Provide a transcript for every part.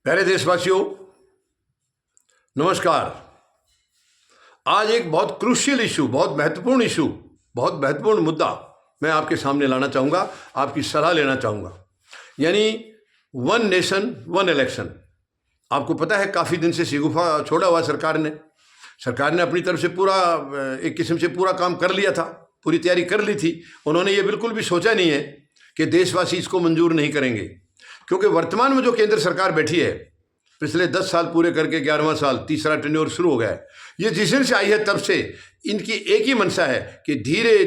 प्यारे देशवासियों, नमस्कार। आज एक बहुत क्रूशियल इशू, बहुत महत्वपूर्ण मुद्दा मैं आपके सामने लाना चाहूँगा, आपकी सलाह लेना चाहूँगा। यानी वन नेशन वन इलेक्शन। आपको पता है काफ़ी दिन से शिगुफा छोड़ा हुआ सरकार ने अपनी तरफ से पूरा एक किस्म से पूरा काम कर लिया था, पूरी तैयारी कर ली थी। उन्होंने ये बिल्कुल भी सोचा नहीं है कि देशवासी इसको मंजूर नहीं करेंगे, क्योंकि वर्तमान में जो केंद्र सरकार बैठी है, पिछले 10 साल पूरे करके 11वां साल, तीसरा टेन्योर शुरू हो गया है। ये जिस दिन से आई है तब से इनकी एक ही मंशा है कि धीरे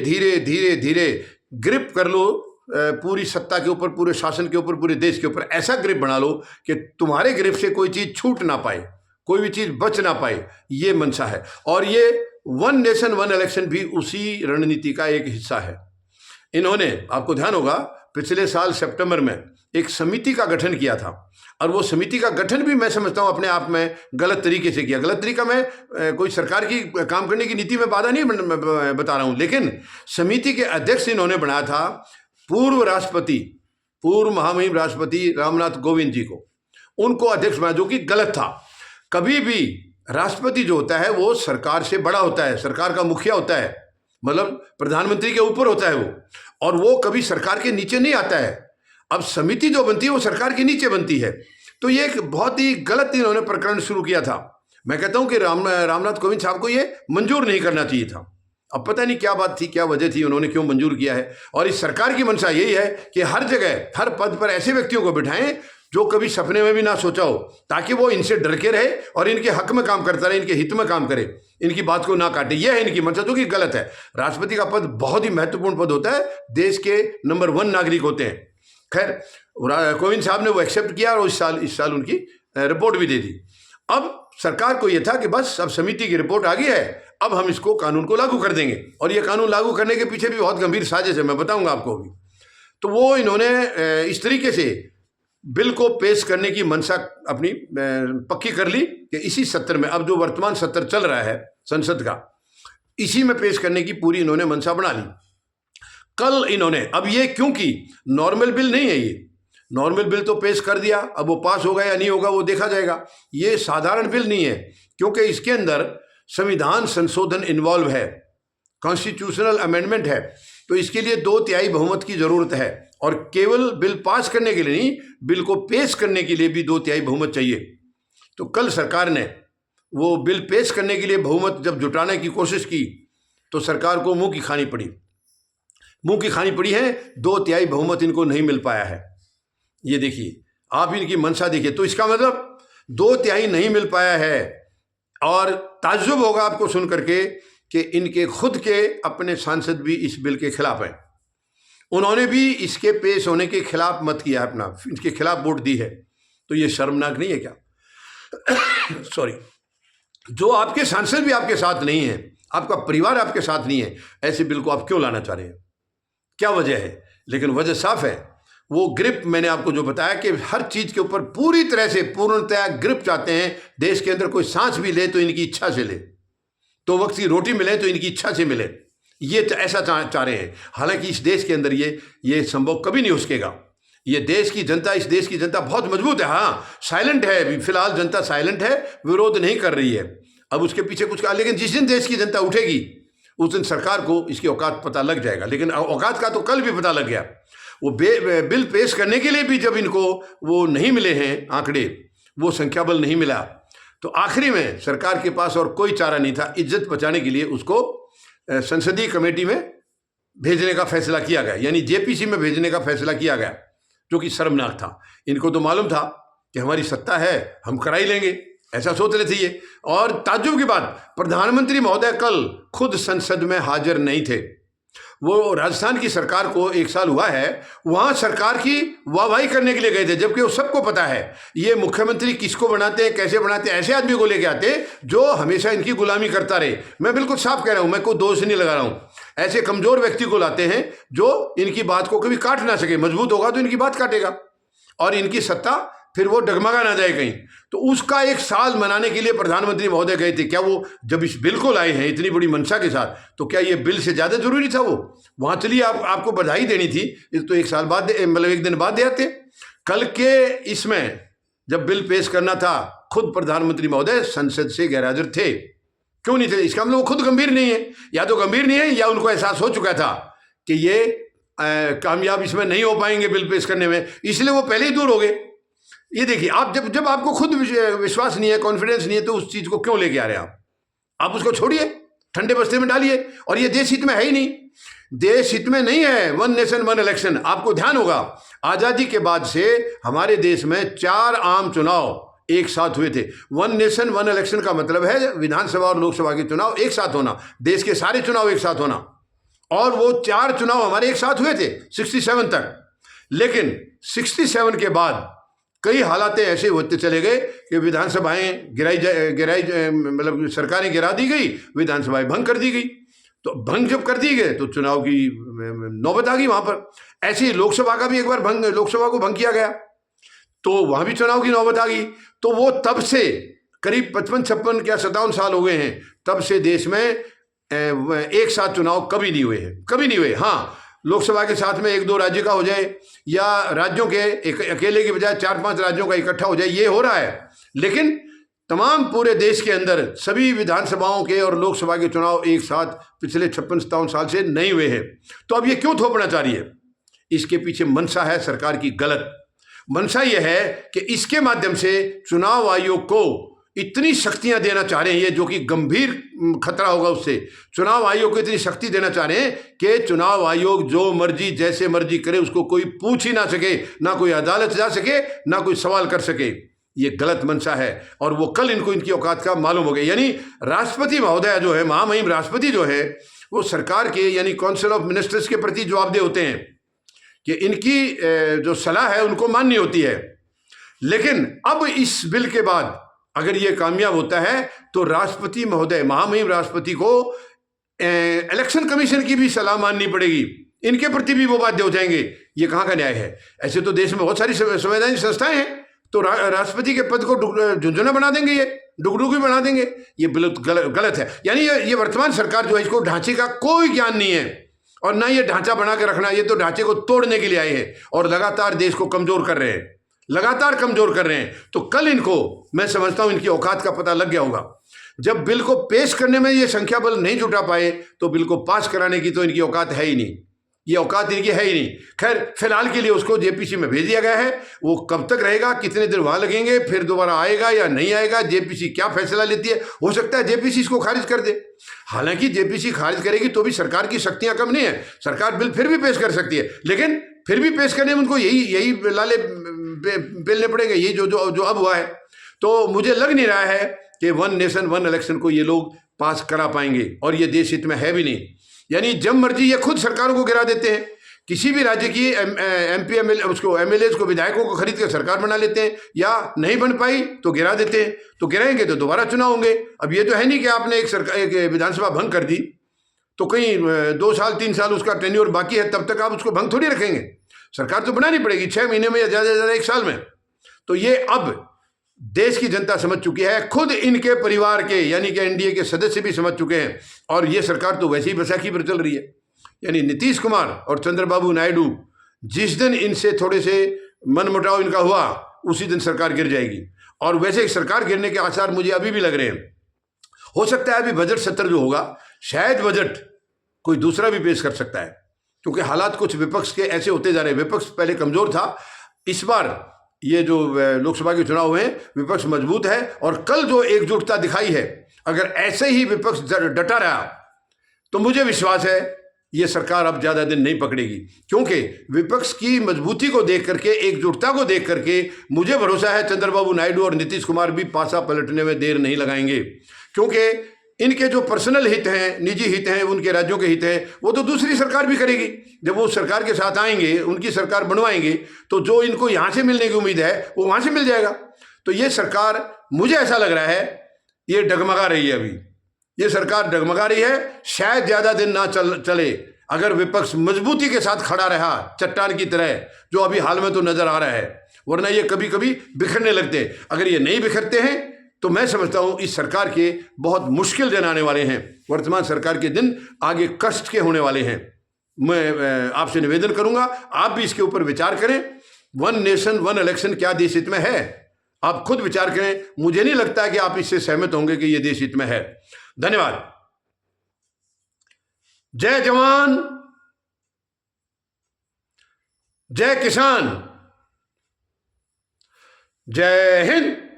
धीरे ग्रिप कर लो पूरी सत्ता के ऊपर, पूरे शासन के ऊपर, पूरे देश के ऊपर। ऐसा ग्रिप बना लो कि तुम्हारे ग्रिप से कोई चीज़ छूट ना पाए, कोई भी चीज़ बच ना पाए। ये मंशा है, और ये वन नेशन वन इलेक्शन भी उसी रणनीति का एक हिस्सा है। इन्होंने, आपको ध्यान होगा, पिछले साल सितंबर में एक समिति का गठन किया था, और वो समिति का गठन भी मैं समझता हूँ अपने आप में गलत तरीके से किया। गलत तरीका मैं कोई सरकार की काम करने की नीति में बाधा नहीं बता रहा हूँ, लेकिन समिति के अध्यक्ष इन्होंने बनाया था पूर्व महामहिम राष्ट्रपति रामनाथ कोविंद जी को। उनको अध्यक्ष बनाया, जो कि गलत था। कभी भी राष्ट्रपति जो होता है वो सरकार से बड़ा होता है, सरकार का मुखिया होता है, मतलब प्रधानमंत्री के ऊपर होता है वो, और वो कभी सरकार के नीचे नहीं आता है। अब समिति जो बनती है वो सरकार के नीचे बनती है। तो ये एक बहुत ही गलत इन्होंने प्रकरण शुरू किया था। मैं कहता हूं कि रामनाथ कोविंद साहब को ये मंजूर नहीं करना चाहिए था। अब पता नहीं क्या बात थी, क्या वजह थी, उन्होंने क्यों मंजूर किया है। और इस सरकार की मंशा यही है कि हर जगह, हर पद पर ऐसे व्यक्तियों को बिठाएं जो कभी सपने में भी ना सोचा हो, ताकि वो इनसे डर के रहे और इनके हक में काम करता रहे, इनके हित में काम करे, इनकी बात को ना काटे। यह है इनकी मंशा, जो कि गलत है। राष्ट्रपति का पद बहुत ही महत्वपूर्ण पद होता है, देश के नंबर 1 नागरिक होते हैं। खैर, कोविंद साहब ने वो एक्सेप्ट किया और इस साल उनकी रिपोर्ट भी दे दी। अब सरकार को यह था कि बस अब समिति की रिपोर्ट आ गई है, अब हम इसको कानून को लागू कर देंगे। और ये कानून लागू करने के पीछे भी बहुत गंभीर साजिश है, मैं बताऊंगा आपको अभी। तो वो इन्होंने इस तरीके से बिल को पेश करने की मंशा अपनी पक्की कर ली कि इसी सत्र में, अब जो वर्तमान सत्र चल रहा है संसद का, इसी में पेश करने की पूरी इन्होंने मंशा बना ली। कल इन्होंने, अब ये क्योंकि नॉर्मल बिल नहीं है, ये नॉर्मल बिल तो पेश कर दिया, अब वो पास होगा या नहीं होगा वो देखा जाएगा। ये साधारण बिल नहीं है, क्योंकि इसके अंदर संविधान संशोधन इन्वॉल्व है, कॉन्स्टिट्यूशनल अमेंडमेंट है। तो इसके लिए 2/3 बहुमत की जरूरत है, और केवल बिल पास करने के लिए नहीं, बिल को पेश करने के लिए भी 2/3 बहुमत चाहिए। तो कल सरकार ने वो बिल पेश करने के लिए बहुमत जब जुटाने की कोशिश की, तो सरकार को मुंह की खानी पड़ी है। 2/3 बहुमत इनको नहीं मिल पाया है। ये देखिए, आप इनकी मंशा देखिए। तो इसका मतलब 2/3 नहीं मिल पाया है, और ताज्जुब होगा आपको सुन करके कि इनके खुद के अपने सांसद भी इस बिल के खिलाफ हैं। उन्होंने भी इसके पेश होने के खिलाफ मत किया, अपना इसके खिलाफ वोट दी है। तो ये शर्मनाक नहीं है क्या? सॉरी, जो आपके सांसद भी आपके साथ नहीं है, आपका परिवार आपके साथ नहीं है, ऐसे बिल को आप क्यों लाना चाह रहे हैं? क्या वजह है? लेकिन वजह साफ है, वो ग्रिप मैंने आपको जो बताया कि हर चीज के ऊपर पूरी तरह से पूर्णतया ग्रिप चाहते हैं। देश के अंदर कोई सांस भी ले तो इनकी इच्छा से ले, तो वक्त की रोटी मिले तो इनकी इच्छा से मिले, ये ऐसा चाह रहे हैं। हालांकि इस देश के अंदर ये संभव कभी नहीं हो सकेगा। ये देश की जनता बहुत मजबूत है। हाँ, साइलेंट है, अभी फिलहाल जनता साइलेंट है, विरोध नहीं कर रही है। अब उसके पीछे कुछ कहा, लेकिन जिस दिन देश की जनता उठेगी उस दिन सरकार को इसकी औकात पता लग जाएगा। लेकिन औकात का तो कल भी पता लग गया। वो बिल पेश करने के लिए भी जब इनको वो नहीं मिले हैं आंकड़े, वो संख्या बल नहीं मिला, तो आखिरी में सरकार के पास और कोई चारा नहीं था। इज्जत बचाने के लिए उसको संसदीय कमेटी में भेजने का फैसला किया गया, यानी जेपीसी में भेजने का फैसला किया गया, जो कि शर्मनाक था। इनको तो मालूम था कि हमारी सत्ता है, हम करा ही लेंगे, ऐसा सोच रहे थे ये। और ताज्जुब की बात, प्रधानमंत्री महोदय कल खुद संसद में हाजिर नहीं थे। वो राजस्थान की सरकार को 1 साल हुआ है, वहां सरकार की वाहवाही करने के लिए गए थे, जबकि वो सबको पता है ये मुख्यमंत्री किसको बनाते हैं, कैसे बनाते हैं। ऐसे आदमी को लेके आते जो हमेशा इनकी गुलामी करता रहे। मैं बिल्कुल साफ कह रहा हूं, मैं कोई दोष नहीं लगा रहा हूं। ऐसे कमजोर व्यक्ति को लाते हैं जो इनकी बात को कभी काट ना सके। मजबूत होगा तो इनकी बात काटेगा, और इनकी सत्ता फिर वो डगमगा ना जाए कहीं। तो उसका 1 साल मनाने के लिए प्रधानमंत्री महोदय गए थे। क्या वो जब इस बिल को लाए हैं इतनी बड़ी मंशा के साथ, तो क्या ये बिल से ज्यादा जरूरी था? वो वहां चलिए, आपको बधाई देनी थी, तो 1 साल बाद, मतलब 1 दिन बाद दे आते। कल के इसमें जब बिल पेश करना था खुद प्रधानमंत्री महोदय संसद से गैरहाजिर थे। क्यों नहीं थे? इसका मतलब वो खुद गंभीर नहीं है, या तो गंभीर नहीं है या उनको एहसास हो चुका था कि ये कामयाब इसमें नहीं हो पाएंगे बिल पेश करने में, इसलिए वो पहले ही दूर हो गए। ये देखिए, आप जब आपको खुद विश्वास नहीं है, कॉन्फिडेंस नहीं है, तो उस चीज को क्यों लेके आ रहे हैं आप उसको छोड़िए, ठंडे बस्ते में डालिए। और ये देश हित में है ही नहीं, देश हित में नहीं है। वन नेशन वन इलेक्शन, आपको ध्यान होगा आजादी के बाद से हमारे देश में 4 आम चुनाव एक साथ हुए थे। वन नेशन वन इलेक्शन का मतलब है विधानसभा और लोकसभा के चुनाव एक साथ होना, देश के सारे चुनाव एक साथ होना। और वो 4 चुनाव हमारे एक साथ हुए थे 67 तक। लेकिन 67 के बाद कई हालातें ऐसे होते चले गए कि विधानसभाएं गिराई मतलब सरकारें गिरा दी गई, विधानसभाएं भंग कर दी गई। तो भंग जब कर दी गए तो चुनाव की नौबत आ गई वहां पर। ऐसे ही लोकसभा का भी एक बार लोकसभा को भंग किया गया, तो वहां भी चुनाव की नौबत आ गई। तो वो तब से करीब 55-56 क्या 57 साल हो गए हैं, तब से देश में एक साथ चुनाव कभी नहीं हुए हैं, कभी नहीं हुए। हाँ, लोकसभा के साथ में 1-2 राज्य का हो जाए, या राज्यों के अकेले के बजाय 4-5 राज्यों का इकट्ठा हो जाए, ये हो रहा है। लेकिन तमाम पूरे देश के अंदर सभी विधानसभाओं के और लोकसभा के चुनाव एक साथ पिछले 56-57 साल से नहीं हुए हैं। तो अब ये क्यों थोपना चाह रही है? इसके पीछे मंशा है सरकार की गलत। मंशा यह है कि इसके माध्यम से चुनाव आयोग को इतनी शक्तियां देना चाह रहे हैं, ये जो कि गंभीर खतरा होगा उससे। चुनाव आयोग को इतनी शक्ति देना चाह रहे हैं कि चुनाव आयोग जो मर्जी जैसे मर्जी करे, उसको कोई पूछ ही ना सके, ना कोई अदालत जा सके, ना कोई सवाल कर सके। ये गलत मंशा है और वो कल इनको इनकी औकात का मालूम हो गया। यानी राष्ट्रपति महोदय जो है, महामहिम राष्ट्रपति जो है, वो सरकार के यानी काउंसिल ऑफ मिनिस्टर्स के प्रति जवाबदेह होते हैं कि इनकी जो सलाह है उनको माननी होती है। लेकिन अब इस बिल के बाद अगर ये कामयाब होता है तो राष्ट्रपति महोदय, महामहिम राष्ट्रपति को इलेक्शन कमीशन की भी सलाह माननी पड़ेगी, इनके प्रति भी वो बाध्य हो जाएंगे। ये कहाँ का न्याय है? ऐसे तो देश में बहुत सारी संवैधानिक संस्थाएं हैं, तो राष्ट्रपति के पद को झुंझुना बना देंगे, ये डुगडुगी बना देंगे। ये बिल्कुल गलत है। यानी ये वर्तमान सरकार जो है, इसको ढांचे का कोई ज्ञान नहीं है और ना ये ढांचा बना के रखना, ये तो ढांचे को तोड़ने के लिए आए हैं और लगातार देश को कमजोर कर रहे हैं, लगातार कमजोर कर रहे हैं। तो कल इनको, मैं समझता हूं, इनकी औकात का पता लग गया होगा। जब बिल को पेश करने में ये संख्या बल नहीं जुटा पाए तो बिल को पास कराने की तो इनकी औकात है ही नहीं, ये औकात इनकी है ही नहीं। खैर, फिलहाल के लिए उसको जेपीसी में भेज दिया गया है। वो कब तक रहेगा, कितने दिन वहां लगेंगे, फिर दोबारा आएगा या नहीं आएगा, जेपीसी क्या फैसला लेती है, हो सकता है जेपीसी इसको खारिज कर दे। हालांकि जेपीसी खारिज करेगी तो भी सरकार की शक्तियां कम नहीं है, सरकार बिल फिर भी पेश कर सकती है। लेकिन फिर भी पेश करने में उनको यही लाले बेलने पड़ेंगे, यही जो अब हुआ है। तो मुझे लग नहीं रहा है कि वन नेशन वन इलेक्शन को ये लोग पास करा पाएंगे, और ये देश हित में है भी नहीं। यानी जब मर्जी ये खुद सरकारों को गिरा देते हैं, किसी भी राज्य की एमपी एमएलए को, विधायकों को खरीद कर सरकार बना लेते हैं, या नहीं बन पाई तो गिरा देते हैं। तो गिराएंगे तो दोबारा चुनाव होंगे। अब ये तो है नहीं कि आपने एक विधानसभा भंग कर दी तो कहीं 2 साल 3 साल उसका टेन्योर बाकी है, तब तक आप उसको भंग थोड़ी रखेंगे। सरकार तो बनानी पड़ेगी 6 महीने में या ज़्यादा से ज़्यादा 1 साल में। तो ये अब देश की जनता समझ चुकी है, खुद इनके परिवार के यानी कि एनडीए के सदस्य भी समझ चुके हैं। और ये सरकार तो वैसे ही बैसाखी पर चल रही है। यानी नीतीश कुमार और चंद्रबाबू नायडू, जिस दिन इनसे थोड़े से मनमुटाव इनका हुआ, उसी दिन सरकार गिर जाएगी। और वैसे सरकार गिरने के आसार मुझे अभी भी लग रहे हैं। हो सकता है अभी बजट सत्र जो होगा, शायद बजट कोई दूसरा भी पेश कर सकता है, क्योंकि हालात कुछ विपक्ष के ऐसे होते जा रहे हैं। विपक्ष पहले कमजोर था, इस बार ये जो लोकसभा के चुनाव हुए हैं विपक्ष मजबूत है। और कल जो एकजुटता दिखाई है, अगर ऐसे ही विपक्ष डटा रहा तो मुझे विश्वास है ये सरकार अब ज़्यादा दिन नहीं पकड़ेगी। क्योंकि विपक्ष की मजबूती को देख करके, एकजुटता को देख करके मुझे भरोसा है चंद्रबाबू नायडू और नीतीश कुमार भी पासा पलटने में देर नहीं लगाएंगे। क्योंकि इनके जो पर्सनल हित हैं, निजी हित हैं, उनके राज्यों के हित हैं, वो तो दूसरी सरकार भी करेगी। जब वो सरकार के साथ आएंगे, उनकी सरकार बनवाएंगे, तो जो इनको यहाँ से मिलने की उम्मीद है वो वहाँ से मिल जाएगा। तो ये सरकार, मुझे ऐसा लग रहा है, ये डगमगा रही है। अभी ये सरकार डगमगा रही है, शायद ज़्यादा दिन ना चले अगर विपक्ष मजबूती के साथ खड़ा रहा, चट्टान की तरह, जो अभी हाल में तो नजर आ रहा है। वरना ये कभी कभी बिखरने लगते। अगर ये नहीं बिखरते हैं तो मैं समझता हूं इस सरकार के बहुत मुश्किल दिन आने वाले हैं। वर्तमान सरकार के दिन आगे कष्ट के होने वाले हैं। मैं आपसे निवेदन करूंगा, आप भी इसके ऊपर विचार करें। वन नेशन वन इलेक्शन क्या देश हित में है? आप खुद विचार करें, मुझे नहीं लगता कि आप इससे सहमत होंगे कि यह देश हित में है। धन्यवाद। जय जवान, जय किसान, जय हिंद।